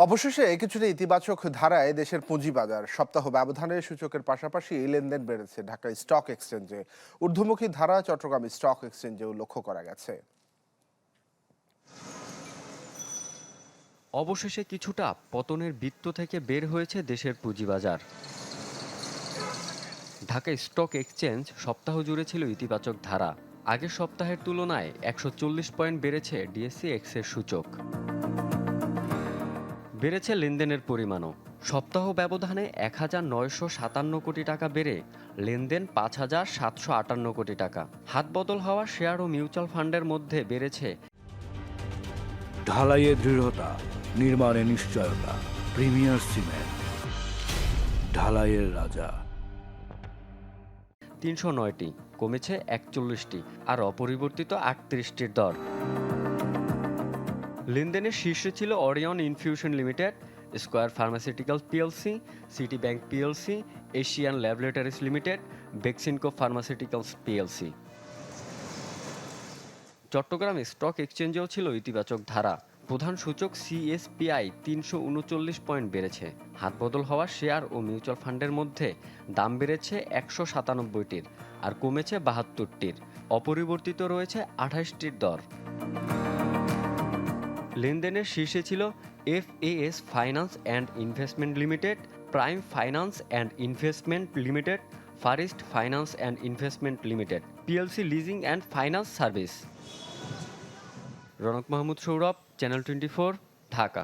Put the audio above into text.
অবশেষে কিছুটা ইতিবাচক ধারায় দেশের পুঁজিবাজার। সপ্তাহ ব্যবধানে সূচকের পাশাপাশি লেনদেন বেড়েছে ঢাকা স্টক এক্সচেঞ্জে। ঊর্ধ্বমুখী ধারা চট্টগ্রাম স্টক এক্সচেঞ্জেও লক্ষ্য করা গেছে। অবশেষে কিছুটা পতনের বৃত্ত থেকে বের হয়েছে দেশের পুঁজিবাজার। ঢাকা স্টক এক্সচেঞ্জ সপ্তাহ জুড়ে ছিল ইতিবাচক ধারা। আগের সপ্তাহের তুলনায় 140 পয়েন্ট বেড়েছে ডিএসসি এক্সের সূচক। বেড়েছে লেনদেনের পরিমাণও। সপ্তাহ ব্যবধানে 1957 কোটি টাকা বেড়ে লেনদেন 5758 কোটি টাকা। হাত বদল হওয়া শেয়ার ও মিউচুয়াল ফান্ডের মধ্যে বেড়েছে ঢালাইয়ে দৃঢ়তা, নির্মাণে নিশ্চয়তা। প্রিমিয়ার সিমেন্ট, ঢালাইয়ের রাজা। 309টি, কমেছে 41টি, আর অপরিবর্তিত 38টির দর। লেনদেনের শীর্ষে ছিল Orion infusion limited, square pharmaceuticals PLC, city bank PLC, Asian laboratories limited, Beximco pharmaceuticals PLC. Chattogram stock এক্সচেঞ্জেও ছিল ইতিবাচক ধারা। প্রধান সূচক সিএসপিআই 339 পয়েন্ট বেড়েছে। হাতবদল হওয়া শেয়ার ও মিউচুয়াল ফান্ডের মধ্যে দাম বেড়েছে 197টির, আর কমেছে 72টির। অপরিবর্তিত রয়েছে 28টির দর। লেনদেনের শীর্ষে ছিল FAS finance and investment limited, prime finance and investment limited, Fareast finance and investment limited, PLC leasing and finance service. Ronok Mahmud Sourav, channel 24, Dhaka.